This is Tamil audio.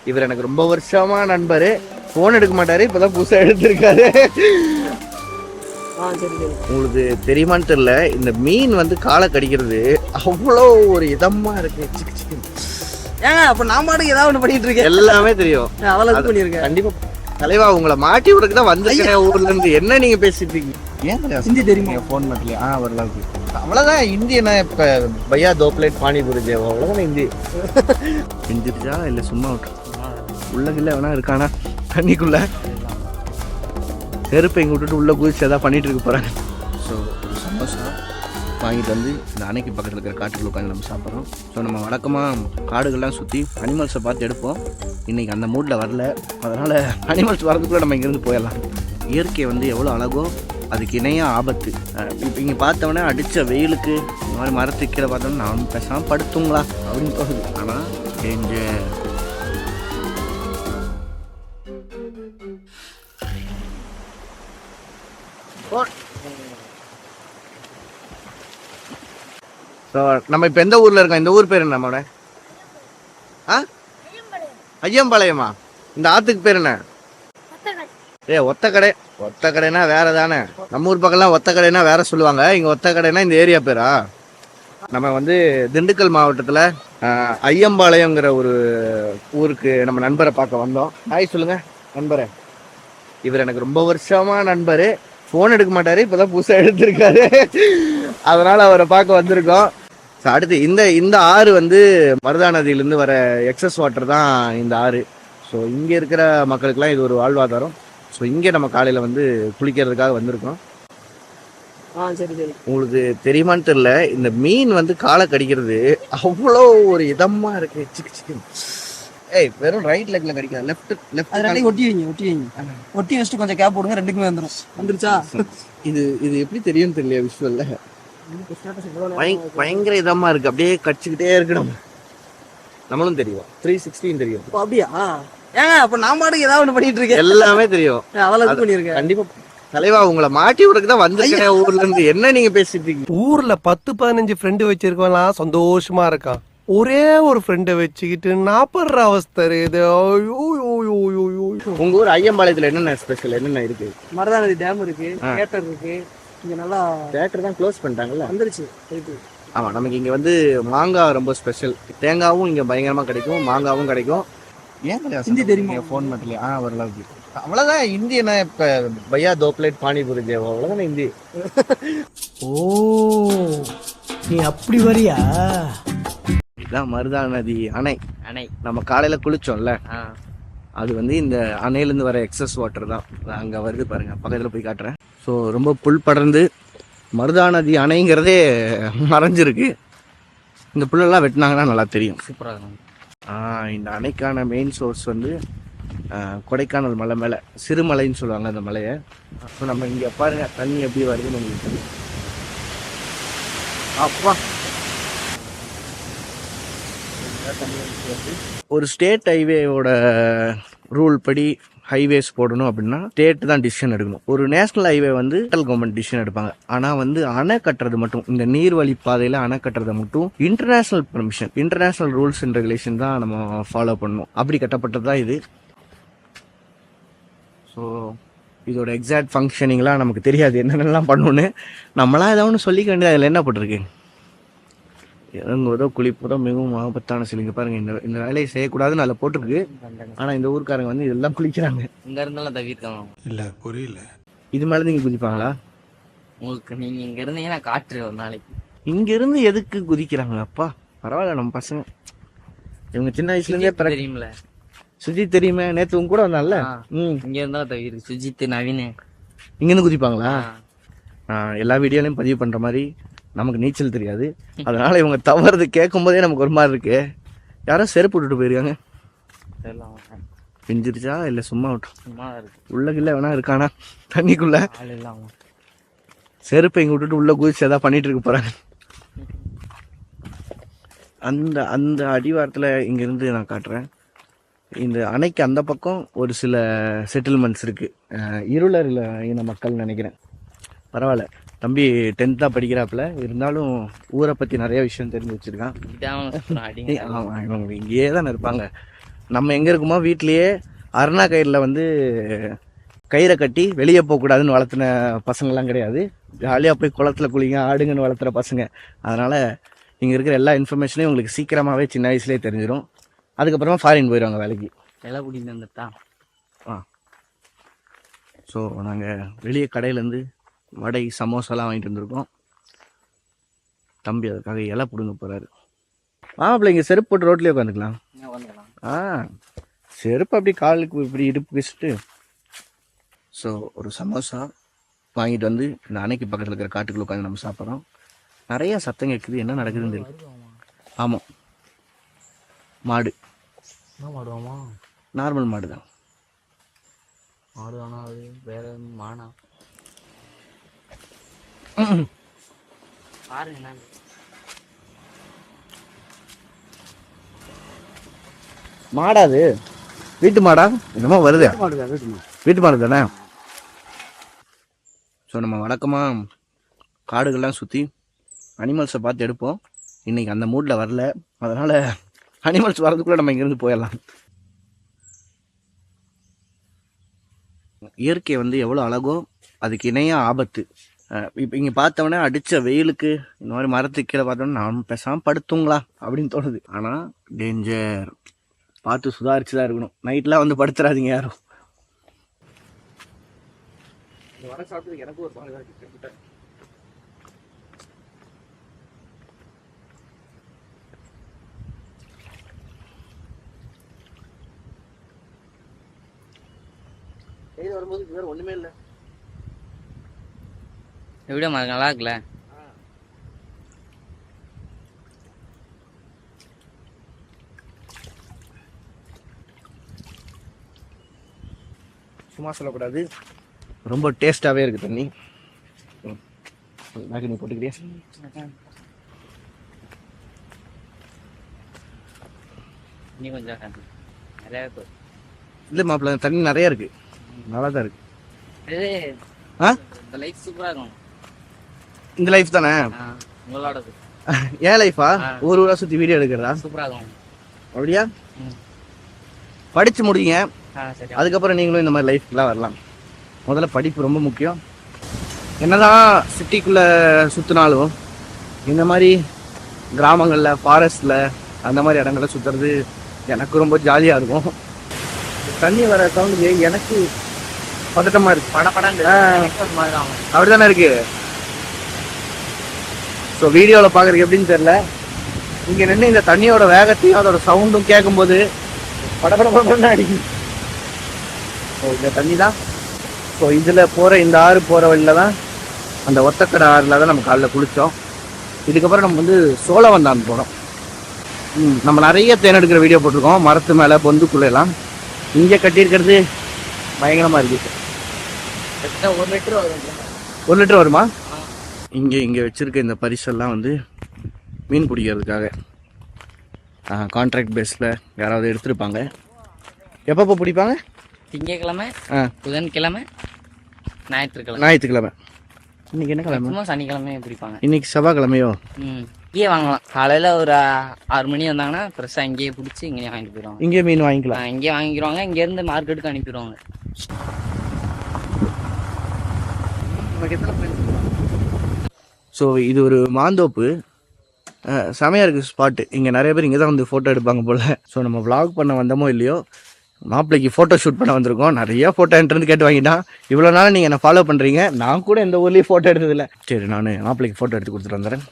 இவர் எனக்கு ரொம்ப வருஷமா நண்பர். போன் எடுக்க மாட்டாரு, இப்பதான் புதுசா எடுத்திருக்காரு. உங்களுக்கு தெரியுமான்னு தெரியல, இந்த மீன் வந்து காலை கடிக்கிறது அவ்வளோ ஒரு இதமா இருக்கு. ஏங்க அப்ப நான் பாட்டுக்கு ஏதாவது ஒண்ணு பண்ணிட்டு இருக்கேன். எல்லாமே தெரியும், அவ்வளவு பண்ணிருக்கேன். கண்டிப்பா தலைவா உங்களை மாட்டி விடுறதுக்கு தான் வந்திருக்கேன் ஊர்ல இருந்து. என்ன நீங்க பேசிட்டு இருக்கீங்க? ஏன் ஹிந்தி தெரியுமா? போன் பண்ணலையா? வரலாம். அவ்வளவுதான் ஹிந்தி. என்ன இப்ப பையா தோ பிளேட் பானிபூரி தேவா, அவ்வளவுதான் ஹிந்தி. ஹிந்திச்சா இல்ல சும்மா உள்ளகில்ல வேணா இருக்கானா தண்ணிக்குள்ள செருப்பை இங்கே விட்டுட்டு உள்ள குதிச்சு எதாவது பண்ணிட்டு இருக்க போறாங்க. ஸோ ஒரு சமோசா வாங்கிட்டு வந்து இந்த அணைக்கு பக்கத்தில் இருக்கிற காட்டுக்குள்ள உட்காந்து நம்ம சாப்பிட்றோம். ஸோ நம்ம வழக்கமாக காடுகள்லாம் சுற்றி அனிமல்ஸை பார்த்து எடுப்போம். இன்றைக்கி அந்த மூடில் வரல, அதனால் அனிமல்ஸ் வரதுக்குள்ளே நம்ம இங்கேருந்து போயிடலாம். இயற்கை வந்து எவ்வளோ அழகோ அதுக்கு இணையாக ஆபத்து. இப்போ இங்கே பார்த்தோன்னே அடித்த வெயிலுக்கு இந்த மாதிரி மரத்துக்கு கீழே பார்த்தோன்னா நான் பேசாமல் படுத்துங்களா அப்படின்னு தோணுது. ஆனால் டேஞ்சர். நம்ம இப்ப எந்த ஊர்ல இருக்கோம்? இந்த ஊர் பேர் என்ன நம்மளோட? ஐயம்பாளையமா? இந்த ஆத்துக்கு பேர் என்ன? ஒத்தக்கடை. ஒத்தக்கடைனா வேற தானே. நம்ம ஊர் பக்கம்லாம் ஒத்தக்கடைனா வேற சொல்லுவாங்க, இங்க ஒத்தக்கடைனா இந்த ஏரியா பேரா? நம்ம வந்து திண்டுக்கல் மாவட்டத்துல ஐயம்பாளையங்கிற ஒரு ஊருக்கு நம்ம நண்பரை பார்க்க வந்தோம். ஹாய் சொல்லுங்க நண்பரே. இவர் எனக்கு ரொம்ப வருஷமா நண்பர். போன் எடுக்க மாட்டாரு, இப்பதான் புதுசா எடுத்திருக்காரு. அதனால அவரை பார்க்க வந்திருக்கோம். அடுத்து இந்த ஆறு வந்து மருதா நதியிலிருந்து வர எக்ஸஸ் வாட்டர் தான் இந்த ஆறு. ஸோ இங்க இருக்கிற மக்களுக்கெல்லாம் இது ஒரு வாழ்வாதாரம். ஸோ இங்கே நம்ம காலையில வந்து குளிக்கிறதுக்காக வந்திருக்கோம். உங்களுக்கு தெரியுமான்னு தெரியல, இந்த மீன் வந்து காலை கடிக்கிறது அவ்வளோ ஒரு இதமா இருக்கு. சிக்கன் வெறும் ரைட் லெக்ல கடிக்காது, லெஃப்ட் ஒட்டி வச்சுட்டு கொஞ்சம் கேப் போடுங்க, ரெண்டுக்குமே வந்துருச்சா? இது எப்படி தெரியும் தெரியல, விஷுவல்ல பயங்கர இதமா இருக்கு. அப்படியே கடிச்சுக்கிட்டே இருக்கணும். நம்மளும் தெரியும் 360 தெரியும். அப்படியா? ஏங்க அப்ப நான் பாட்டுக்கு ஏதாவது ஒண்ணு பண்ணிட்டு இருக்கேன். எல்லாமே தெரியும், அவ்வளவு பண்ணிருக்கேன். கண்டிப்பா தலைவா உங்களை மாட்டி விடுறதுக்கு தான் வந்திருக்கேன் ஊர்ல இருந்து. என்ன நீங்க பேசிட்டு இருக்கீங்க? ஊர்ல 10-15 ஃப்ரெண்டு வச்சிருக்கலாம், சந்தோஷமா இருக்கான். ஒரே ஒரு ஃப்ரெண்டை வச்சுக்கிட்டு நாப்படுற அவஸ்தை இது. உங்க ஊர் ஐயம்பாளையத்துல என்னென்ன ஸ்பெஷல், என்னென்ன இருக்கு? மருதா நதி டேம் இருக்கு, தியேட்டர் இருக்கு. இங்க நல்லா தியேட்டர் தான் க்ளோஸ் பண்ணிட்டாங்கல்ல, வந்துருச்சு. ஆமா, நமக்கு இங்க வந்து மாங்காய் ரொம்ப ஸ்பெஷல். தேங்காவும் இங்க பயங்கரமா கிடைக்கும், மாங்காவும் கிடைக்கும். ஏன் ஹிந்தி தெரியுமா? போன் பண்ணலையா? வரலாம். அவ்வளவுதான் ஹிந்தி. என்ன இப்ப பையா தோ பிளேட் பானிபூரி தேவா, அவ்வளவுதான் ஹிந்தி. ஓ நீ அப்படி வரியா? இதான் மருதா நதி அணை. நம்ம காலையில குளிச்சோம்ல, அது வந்து இந்த அணையிலேருந்து வர எக்ஸஸ் வாட்டர் தான். அங்கே வருது பாருங்க, பக்கத்தில் போய் காட்டுறேன். ஸோ ரொம்ப புல் படர்ந்து மருதா நதி அணைங்கிறதே மறைஞ்சிருக்கு. இந்த புல்லெல்லாம் வெட்டினாங்கன்னா நல்லா தெரியும், சூப்பராக இருக்கும். இந்த அணைக்கான மெயின் சோர்ஸ் வந்து கொடைக்கானல் மலை மேலே சிறுமலைன்னு சொல்லுவாங்க அந்த மலையை. ஸோ நம்ம இங்கே பாருங்க தண்ணி எப்படி வருதுன்னு உங்களுக்கு. அப்பா ஒரு ஸ்டேட் ஹைவேயோட ரூல் படி ஹைவேஸ் போடணும் அப்படின்னா ஸ்டேட் தான் டிசிஷன் எடுக்கணும். ஒரு நேஷனல் ஹைவே வந்து சென்ட்ரல் கவர்மெண்ட் டிசிஷன் எடுப்பாங்க. ஆனால் வந்து அணை கட்டுறது மட்டும், இந்த நீர்வழி பாதையில் அணை கட்டுறது மட்டும் international permission, international rules and regulation தான் நம்ம ஃபாலோ பண்ணணும். அப்படி கட்டப்பட்டது தான் இது. ஸோ இதோட எக்ஸாக்ட் ஃபங்க்ஷனிங்லாம் நமக்கு தெரியாது, என்னென்னலாம் பண்ணணும்னு. நம்மளாம் ஏதாவது ஒன்று சொல்லிக்க வேண்டியது. அதில் என்ன போட்டிருக்கு? இறங்குவதோ குளிப்பதோ மிகவும் ஆபத்தான சிலிங்க பாருங்க. இந்த வேலையை செய்யக்கூடாதுன்னு அதில் போட்டிருக்கு. ஆனா இந்த ஊருக்காரங்க வந்து இதெல்லாம் குளிக்கிறாங்க. இங்க இருந்தாலும் தவிர்க்காம. இல்ல புரியல. இது மேல நீங்க குதிப்பாங்களா? உங்களுக்கு நீங்க இங்க இருந்தீங்கன்னா காற்று ஒரு நாளைக்கு. இங்க இருந்து எதுக்கு குதிக்கிறாங்க? அப்பா பரவாயில்ல, நம்ம பசங்க இவங்க சின்ன வயசுல இருந்தே தெரியும்ல. சுஜித் தெரியுமே, நேத்து உங்க கூட வந்தான்ல. இங்க இருந்தாலும் தவிர சுஜித் நவீன் இங்க இருந்து குதிப்பாங்களா? எல்லா வீடியோலையும் பதிவு பண்ற மாதிரி நமக்கு நீச்சல் தெரியாது, அதனால இவங்க தவறுது கேட்கும் போதே நமக்கு ஒரு மாதிரி இருக்கு. யாரோ செருப்பு விட்டுட்டு போயிருக்காங்க. பிஞ்சிருச்சா இல்ல சும்மா உள்ளகில்ல வேணா இருக்கானா தண்ணிக்குள்ள? செருப்பை இங்க விட்டுட்டு உள்ள குதிச்சு ஏதாவது பண்ணிட்டு இருக்க போறாங்க. அந்த அந்த அடிவாரத்துல இங்க இருந்து நான் காட்டுறேன். இந்த அணைக்கு அந்த பக்கம் ஒரு சில செட்டில்மெண்ட்ஸ் இருக்கு, இருளர் இன மக்கள் நினைக்கிறேன். பரவாயில்ல, தம்பி 10th தான் படிக்கிறாப்புல, இருந்தாலும் ஊரை பத்தி நிறைய விஷயம் தெரிஞ்சு வச்சிருக்கான். இவங்க இங்கேயே தானே இருப்பாங்க. நம்ம எங்கே இருக்குமோ வீட்லேயே அருணா கயிறில் வந்து கயிறை கட்டி வெளியே போகக்கூடாதுன்னு வளர்த்துன பசங்கள்லாம் கிடையாது. ஜாலியாக போய் குளத்துல குளிங்க ஆடுங்கன்னு வளர்த்துற பசங்க. அதனால் இங்கே இருக்கிற எல்லா இன்ஃபர்மேஷனையும் உங்களுக்கு சீக்கிரமாகவே சின்ன வயசுலேயே தெரிஞ்சிடும். அதுக்கப்புறமா ஃபாரின் போயிடுவாங்க வேலைக்கு. எல்லாம் பிடிந்து வந்துட்டா. ஸோ நாங்கள் வெளியே கடையிலேருந்து வடை சமோசாலாம் வாங்கிட்டு வந்திருக்கோம். தம்பி அதுக்காக இலை பிடுங்க போகிறாரு. மாப்பிள்ளை இங்கே செருப்பு போட்டு ரோட்லேயே உட்காந்துக்கலாம். செருப்பு அப்படி காலுக்கு இப்படி இடுப்பு வச்சுட்டு. ஸோ ஒரு சமோசா வாங்கிட்டு வந்து இந்த அணைக்கு பக்கத்தில் இருக்கிற காட்டுக்குள்ள உட்காந்து நம்ம சாப்பிட்றோம். நிறைய சத்தம் கேட்குது, என்ன நடக்குதுன்னு தெரியும். ஆமாம், மாடு. என்ன மாடுவாமா? நார்மல் மாடு தான். மாடு தானா? அது வேற மானா? பாருங்க என்ன மாடாது? வீட்டு மாடா? என்னமோ வருது. வீட்டு மாடு தானே. ஸோ நம்ம வழக்கமாக காடுகள்லாம் சுற்றி அனிமல்ஸை பார்த்து எடுப்போம். இன்றைக்கி அந்த மூடில் வரல. அதனால் அனிமல்ஸ் வர்றதுக்குள்ளே நம்ம இங்கேருந்து போயிடலாம். இயற்கை வந்து எவ்வளோ அழகோ அதுக்கு இணையாக ஆபத்து. இப்போ இங்கே பார்த்தோன்னே அடித்த வெயிலுக்கு இந்த மாதிரி மரத்துக்கு கீழே பார்த்தோன்னா நான் பேசாமல் படுத்துங்களா அப்படின்னு தோணுது. ஆனால் டேஞ்சர், பார்த்து சுதாரிச்சு தான் இருக்கணும். நைட்லாம் வந்து படுத்துறாதீங்க யாரும். வர சாப்பிட்டு எனக்கு ஒரு பாருங்க. வரும்போது வேற ஒண்ணுமே இல்லை. வீடியோ நல்லா இருக்குல்ல? சும்மா சொல்லக்கூடாது, ரொம்ப டேஸ்டாகவே இருக்குது தண்ணி. நீ போட்டுக்கிறியா? நீ கொஞ்சம் நிறைய இல்லை மாப்பிள்ள, தண்ணி நிறைய இருக்கு, நல்லா தான் இருக்கு. இந்த லைஃப் சூப்பரா இருக்கும். இந்த லைஃப் தானே உங்களோடது? ஏன் லைஃபா? ஒரு ஊரா சுற்றி வீடியோ எடுக்கிறதா? சூப்பரா இருக்கும். அப்படியா? படிச்சு முடிங்க, அதுக்கப்புறம் நீங்களும் இந்த மாதிரி லைஃப்லாம் வரலாம். முதல்ல படிப்பு ரொம்ப முக்கியம். என்னதான் சிட்டிக்குள்ளே சுற்றினாலும் இந்த மாதிரி கிராமங்களில் ஃபாரஸ்டில் அந்த மாதிரி இடங்களில் சுற்றுறது எனக்கு ரொம்ப ஜாலியாக இருக்கும். தண்ணி வர சவுண்டுக்கு எனக்கு பதட்டமாக இருக்கு. அப்படி தானே இருக்கு. ஸோ வீடியோவில் பார்க்குறதுக்கு எப்படின்னு தெரியல, இங்கே நின்று இந்த தண்ணியோட வேகத்தையும் அதோட சவுண்டும் கேட்கும்போது படப்படப்படன்னு அடிக்கும். ஸோ இந்த தண்ணி தான். ஸோ இதில் போகிற இந்த ஆறு போகிற வழியில் தான், அந்த ஒத்தக்கடை ஆறில் தான் நம்ம காலைல குளித்தோம். இதுக்கப்புறம் நம்ம வந்து சோழவந்தான் போகிறோம். நம்ம நிறைய தேன் எடுக்கிற வீடியோ போட்டிருக்கோம், மரத்து மேலே பொந்துக்குள்ளெல்லாம். இங்கே கட்டியிருக்கிறது பயங்கரமாக இருக்குது. 1 லிட்டர் வருமா? இங்கே வச்சுருக்க இந்த பரிசெல்லாம் வந்து மீன் பிடிக்கிறதுக்காக கான்ட்ராக்ட் பேஸில் யாராவது எடுத்துருப்பாங்க. எப்பப்போ பிடிப்பாங்க? திங்கக்கிழமை, புதன்கிழமை, ஞாயிற்றுக்கிழமை. இன்னைக்கு என்ன கிழமை? சனிக்கிழமை பிடிப்பாங்க. இன்னைக்கு செவ்வாய்க்கிழமையோ? இங்கேயே வாங்கலாம். காலையில ஒரு 6 மணி வந்தாங்கன்னா ஃப்ரெஷ்ஷா இங்கேயே பிடிச்சி இங்கேயே வாங்கிட்டு போயிடுவாங்க. இங்கே மீன் வாங்கிக்கலாம். இங்கேயே வாங்கிடுவாங்க. இங்கேருந்து மார்க்கெட்டுக்கு அனுப்பிடுவாங்க. ஸோ இது ஒரு மாந்தோப்பு, செமையாக இருக்குது ஸ்பாட்டு. இங்கே நிறைய பேர் இங்கே தான் வந்து ஃபோட்டோ எடுப்பாங்க போல். ஸோ நம்ம விளாக் பண்ண வந்தோமோ இல்லையோ, மாப்பிள்ளைக்கு ஃபோட்டோ ஷூட் பண்ண வந்திருக்கோம். நிறையா ஃபோட்டோ என்கிட்ட கேட்டு வாங்கிட்டான். இவ்வளோ நாள் நீங்கள் என்னை ஃபாலோ பண்ணுறீங்க, நான் கூட எந்த ஊர்லேயும் ஃபோட்டோ எடுத்ததில்லை. சரி, நான் மாப்பிள்ளைக்கு ஃபோட்டோ எடுத்து கொடுத்துட்டு வந்துடுறேன்.